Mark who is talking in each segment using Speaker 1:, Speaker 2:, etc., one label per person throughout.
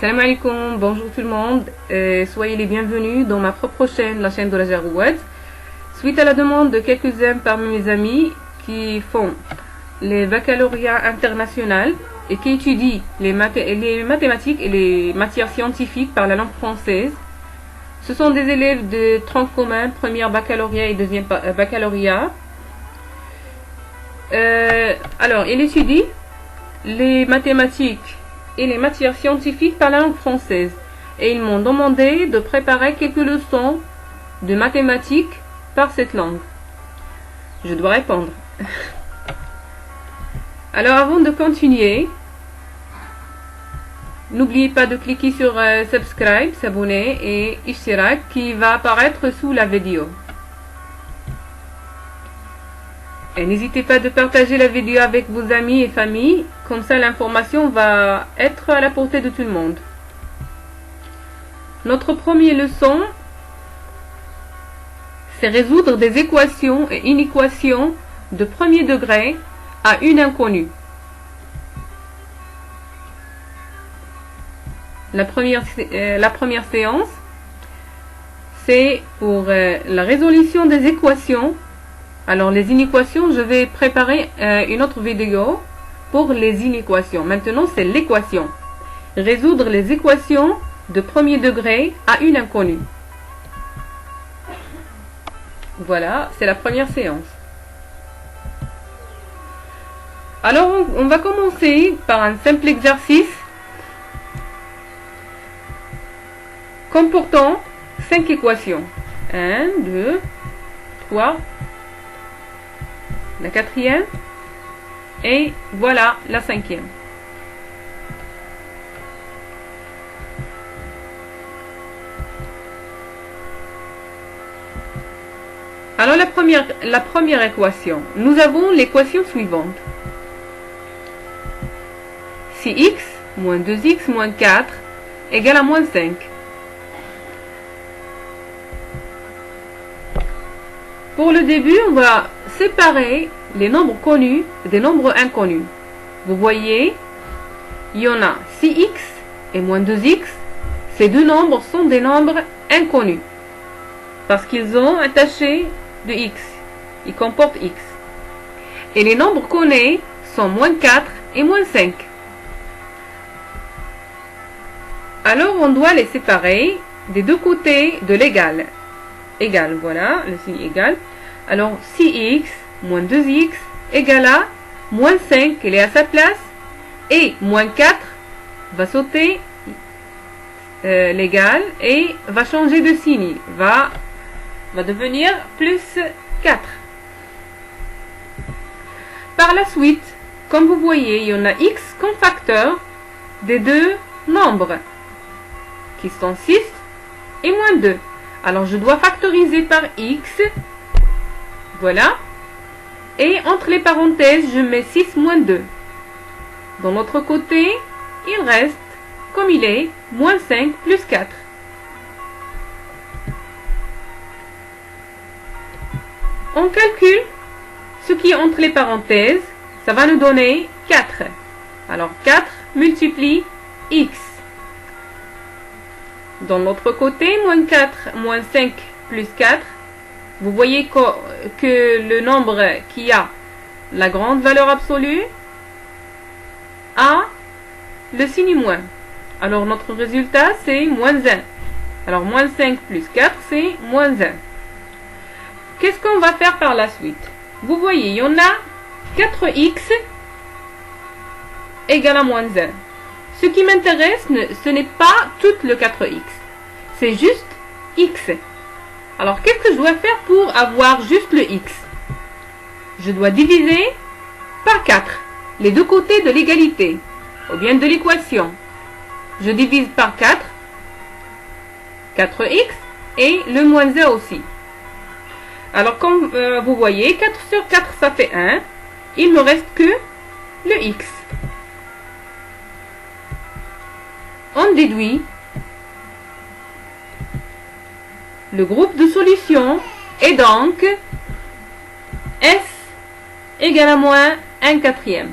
Speaker 1: Salam alaikum, bonjour tout le monde, soyez les bienvenus dans ma propre chaîne, la chaîne de Raja Rouad. Suite à la demande de quelques-uns parmi mes amis qui font les baccalauréats internationaux et qui étudient les mathématiques et les matières scientifiques par la langue française, ce sont des élèves de tronc commun, première baccalauréat et deuxième baccalauréat. Alors, ils étudient les mathématiques et les matières scientifiques par la langue française. Et ils m'ont demandé de préparer quelques leçons de mathématiques par cette langue. Je dois répondre. Alors avant de continuer, n'oubliez pas de cliquer sur subscribe, s'abonner et ishtirak qui va apparaître sous la vidéo. Et n'hésitez pas de partager la vidéo avec vos amis et familles, comme ça l'information va être à la portée de tout le monde. Notre première leçon, c'est résoudre des équations et inéquations de premier degré à une inconnue. La première séance, c'est pour la résolution des équations. Alors les inéquations, je vais préparer une autre vidéo pour les inéquations. Maintenant, c'est l'équation. Résoudre les équations de premier degré à une inconnue. Voilà, c'est la première séance. Alors, on va commencer par un simple exercice comportant 5 équations. 1, 2, 3, la quatrième et voilà la cinquième. Alors la première équation, nous avons l'équation suivante. Si x moins 2x moins 4 égale à moins 5. Pour le début, on va séparer les nombres connus des nombres inconnus. Vous voyez, il y en a 6x et moins 2x. Ces deux nombres sont des nombres inconnus parce qu'ils ont attaché de x. Ils comportent x. Et les nombres connus sont moins 4 et moins 5. Alors, on doit les séparer des deux côtés de l'égal. Égal, voilà, le signe égal. Alors, 6x moins 2x égale à moins 5, elle est à sa place. Et moins 4 va sauter l'égal et va changer de signe. Va devenir plus 4. Par la suite, comme vous voyez, il y en a x comme facteur des deux nombres qui sont 6 et moins 2. Alors, je dois factoriser par x. Voilà. Et entre les parenthèses, je mets 6 moins 2. De l'autre côté, il reste, comme il est, moins 5 plus 4. On calcule ce qui est entre les parenthèses. Ça va nous donner 4. Alors, 4 multiplie x. De l'autre côté, moins 4, moins 5 plus 4. Vous voyez que le nombre qui a la grande valeur absolue a le signe moins. Alors, notre résultat, c'est moins 1. Alors, moins 5 plus 4, c'est moins 1. Qu'est-ce qu'on va faire par la suite? Vous voyez, il y en a 4x égale à moins 1. Ce qui m'intéresse, ce n'est pas tout le 4x. C'est juste x. Alors, qu'est-ce que je dois faire pour avoir juste le x? Je dois diviser par 4 les deux côtés de l'égalité, ou bien de l'équation. Je divise par 4, 4x, et le moins 1 aussi. Alors, comme vous voyez, 4 sur 4, ça fait 1. Il ne me reste que le x. On déduit le groupe de solutions est donc S égale à moins 1/4.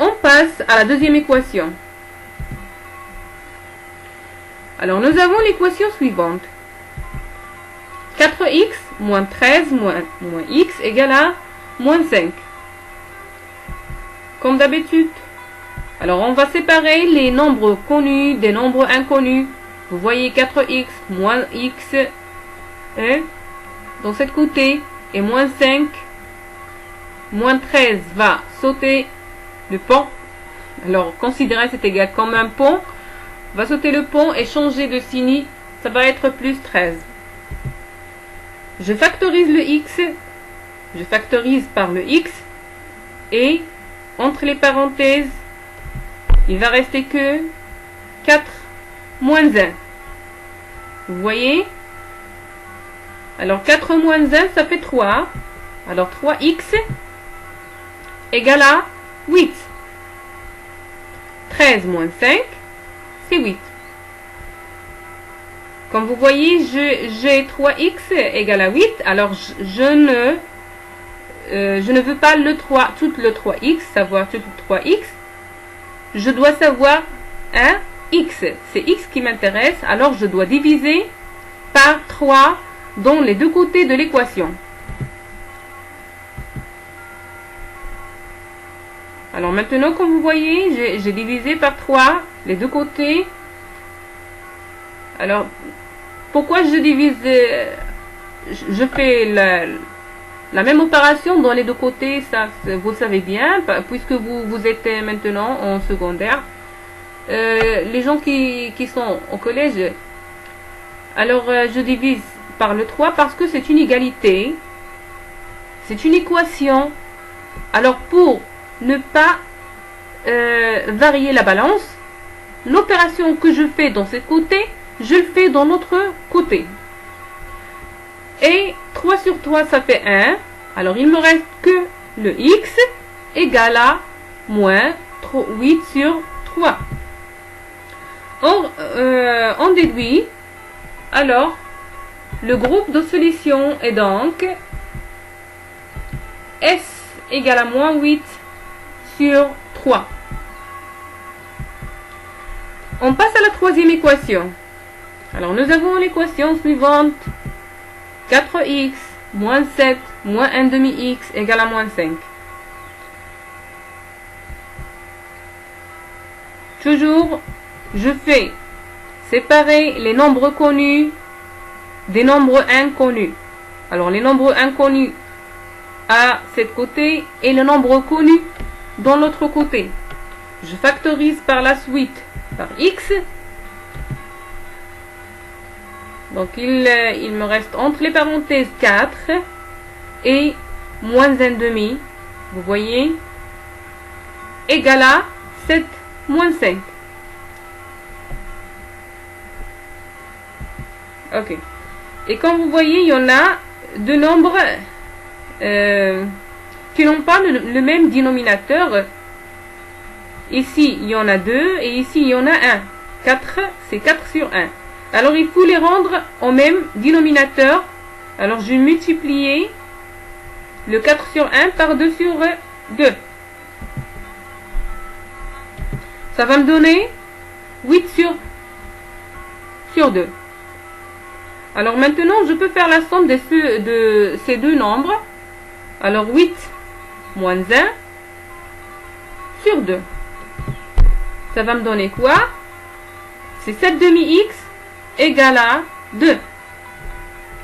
Speaker 1: On passe à la deuxième équation. Alors, nous avons l'équation suivante. 4x moins 13 moins x égale à moins 5. Comme d'habitude. Alors, on va séparer les nombres connus des nombres inconnus. Vous voyez 4x moins x dans cette côté et moins 5. Moins 13 va sauter le pont. Alors, considérez cet égal comme un pont. Va sauter le pont et changer de signe. Ça va être plus 13. Je factorise le x. Je factorise par le x. Et entre les parenthèses, il va rester que 4 moins 1. Vous voyez? Alors 4 moins 1, ça fait 3. Alors 3x égale à 8. 13 moins 5, c'est 8. Comme vous voyez, j'ai 3x égale à 8. Alors je ne veux pas tout le 3x, savoir tout le 3x. Je dois savoir un x. C'est x qui m'intéresse. Alors je dois diviser par 3 dans les deux côtés de l'équation. Alors maintenant, comme vous voyez, j'ai divisé par 3 les deux côtés. Alors, pourquoi je divise, je fais la même opération dans les deux côtés, ça vous le savez bien, puisque vous êtes maintenant en secondaire. Les gens qui sont au collège, alors je divise par le 3 parce que c'est une égalité, c'est une équation. Alors pour ne pas varier la balance, l'opération que je fais dans ce côté, je le fais dans l'autre côté. Et 3 sur 3, ça fait 1. Alors, il me reste que le x égale à moins 8 sur 3. On déduit. Alors, le groupe de solutions est donc S égale à moins 8 sur 3. On passe à la troisième équation. Alors, nous avons l'équation suivante. 4x moins 7 moins 1 demi x égale à moins 5. Toujours, je fais séparer les nombres connus des nombres inconnus. Alors, les nombres inconnus à cet côté et le nombre connu dans l'autre côté. Je factorise par la suite par x. Donc, il me reste entre les parenthèses 4 et moins 1 demi. Vous voyez? Égale à 7 moins 5. Ok. Et comme vous voyez, il y en a deux nombres qui n'ont pas le même dénominateur. Ici, il y en a 2 et ici, il y en a 1. 4, c'est 4 sur 1. Alors, il faut les rendre au même dénominateur. Alors, je vais multiplier le 4 sur 1 par 2 sur 2. Ça va me donner 8 sur 2. Alors, maintenant, je peux faire la somme de ces deux nombres. Alors, 8 moins 1 sur 2. Ça va me donner quoi? C'est 7 demi-x égale à 2.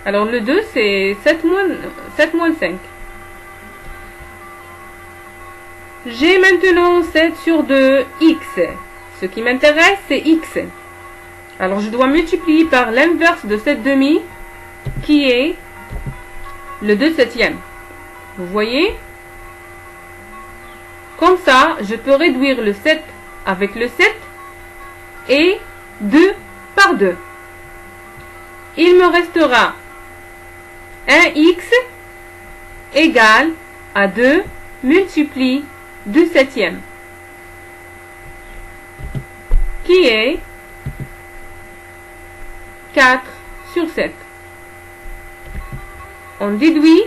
Speaker 1: Alors, le 2, c'est 7 moins 5. J'ai maintenant 7 sur 2, x. Ce qui m'intéresse, c'est x. Alors, je dois multiplier par l'inverse de 7 demi, qui est le 2 septième. Vous voyez? Comme ça, je peux réduire le 7 avec le 7 et 2 par 2. Il me restera 1x égale à 2 multiplie 2 septièmes, qui est 4 sur 7. On déduit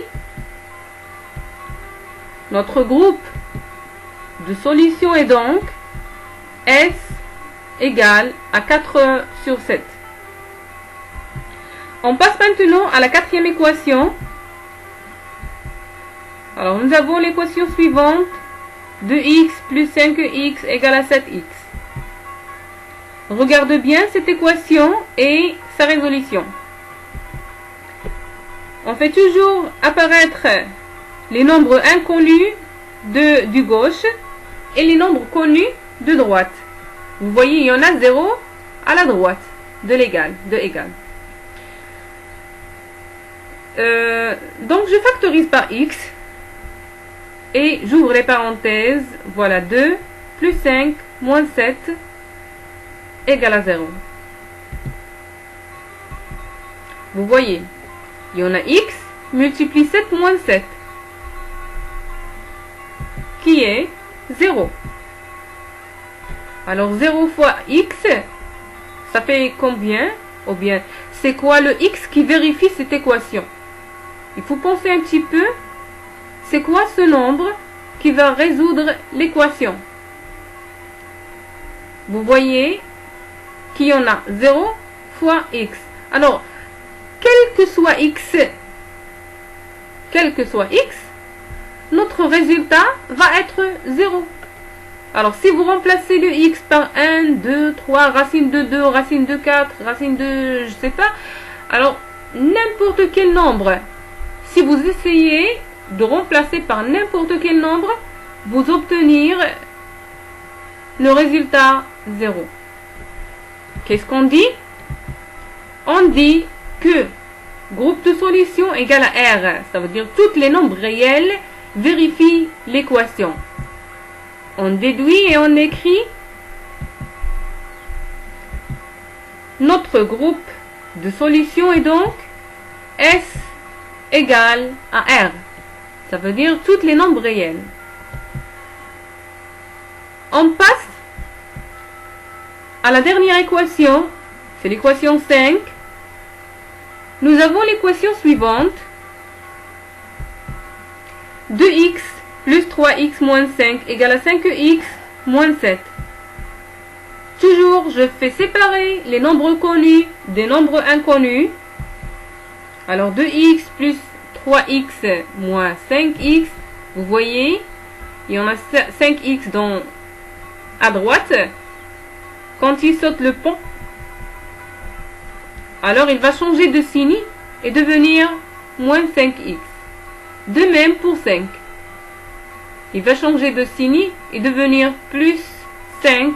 Speaker 1: notre groupe de solutions est donc S égale à 4 sur 7. On passe maintenant à la quatrième équation. Alors, nous avons l'équation suivante. 2x plus 5x égale à 7x. Regarde bien cette équation et sa résolution. On fait toujours apparaître les nombres inconnus du gauche et les nombres connus de droite. Vous voyez, il y en a 0 à la droite de l'égal, de égal. Donc, je factorise par x et j'ouvre les parenthèses. Voilà, 2 plus 5 moins 7 égale à 0. Vous voyez, il y en a x multiplie 7 moins 7 qui est 0. Alors 0 fois x, ça fait combien? Ou bien, c'est quoi le x qui vérifie cette équation? Il faut penser un petit peu. C'est quoi ce nombre qui va résoudre l'équation? Vous voyez qu'il y en a 0 fois x. Alors, quel que soit x, notre résultat va être 0. Alors, si vous remplacez le x par 1, 2, 3, racine de 2, racine de 4, racine de, je sais pas, alors, n'importe quel nombre, si vous essayez de remplacer par n'importe quel nombre, vous obtenir le résultat 0. Qu'est-ce qu'on dit? On dit que groupe de solution égale à R. Ça veut dire tous les nombres réels vérifient l'équation. On déduit et on écrit notre groupe de solution est donc S égale à R. Ça veut dire tous les nombres réels. On passe à la dernière équation. C'est l'équation 5. Nous avons l'équation suivante. 2x plus 3x moins 5 égale à 5x moins 7. Toujours, je fais séparer les nombres connus des nombres inconnus. Alors 2x plus 3x moins 5x, vous voyez, il y en a 5x à droite. Quand il saute le pont, alors il va changer de signe et devenir moins 5x. De même pour 5. Il va changer de signe et devenir plus 5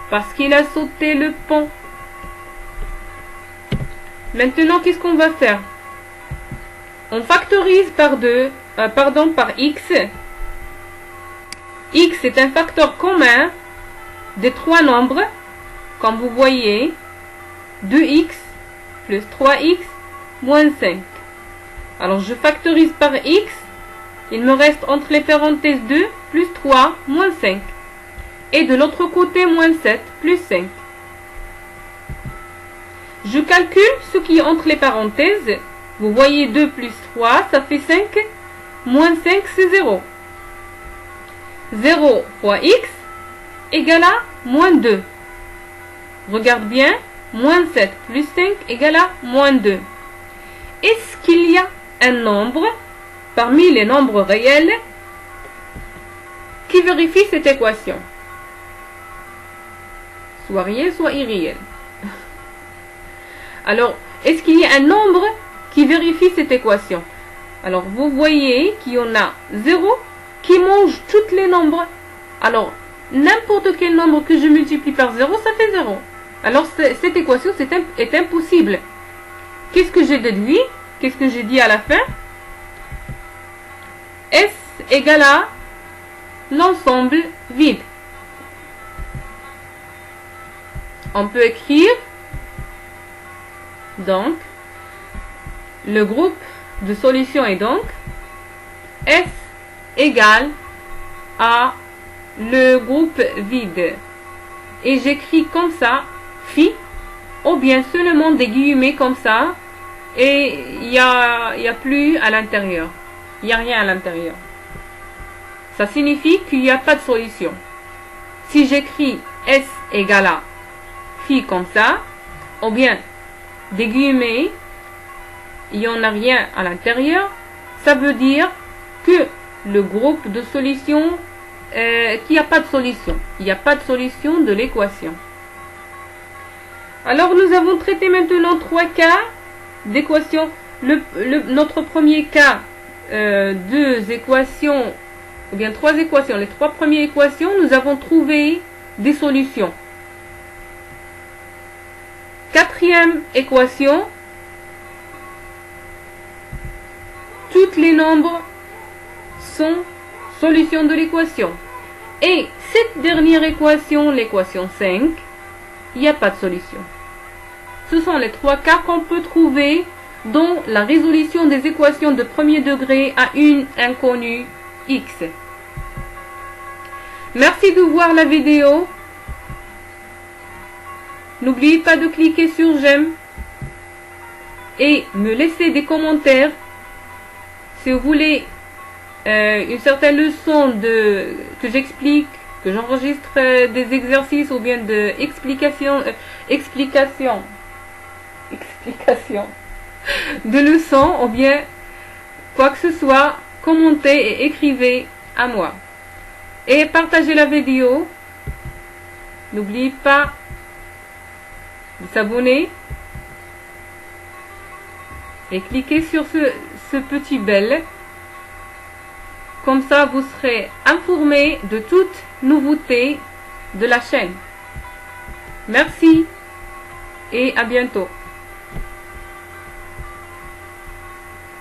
Speaker 1: parce qu'il a sauté le pont. Maintenant, qu'est-ce qu'on va faire? On factorise par x. X est un facteur commun des trois nombres. Comme vous voyez, 2x plus 3x moins 5. Alors, je factorise par x. Il me reste entre les parenthèses 2 plus 3 moins 5. Et de l'autre côté, moins 7 plus 5. Je calcule ce qui est entre les parenthèses. Vous voyez 2 plus 3, ça fait 5. Moins 5, c'est 0. 0 fois x égale à moins 2. Regarde bien. Moins 7 plus 5 égale à moins 2. Est-ce qu'il y a un nombre parmi les nombres réels qui vérifie cette équation? Soit réel, soit irréel. Alors, est-ce qu'il y a un nombre qui vérifie cette équation? Alors, vous voyez qu'il y en a 0 qui mange tous les nombres. Alors, n'importe quel nombre que je multiplie par 0, ça fait 0. Alors, cette équation est impossible. Qu'est-ce que j'ai déduit? Qu'est-ce que j'ai dit à la fin? S égale à l'ensemble vide. On peut écrire donc le groupe de solution est donc S égale à le groupe vide. Et j'écris comme ça, phi, ou bien seulement des guillemets comme ça, et il n'y a plus à l'intérieur. Il n'y a rien à l'intérieur. Ça signifie qu'il n'y a pas de solution. Si j'écris S égale à phi comme ça, ou bien des guillemets, il n'y en a rien à l'intérieur, ça veut dire que le groupe de solutions, qu'il n'y a pas de solution. Il n'y a pas de solution de l'équation. Alors nous avons traité maintenant 3 cas d'équation. Notre premier cas, 2 équations, ou bien 3 équations. Les 3 premières équations, nous avons trouvé des solutions. 4e équation, tous les nombres sont solutions de l'équation. Et cette dernière équation, l'équation 5, il n'y a pas de solution. Ce sont les 3 cas qu'on peut trouver dans la résolution des équations de premier degré à une inconnue x. Merci de voir la vidéo. N'oubliez pas de cliquer sur j'aime et me laisser des commentaires si vous voulez une certaine leçon que j'explique, que j'enregistre des exercices ou bien de explications de leçons ou bien quoi que ce soit, commentez et écrivez à moi. Et partagez la vidéo. N'oubliez pas de s'abonner et cliquez sur ce petit bell. Comme ça, vous serez informé de toute nouveauté de la chaîne. Merci et à bientôt.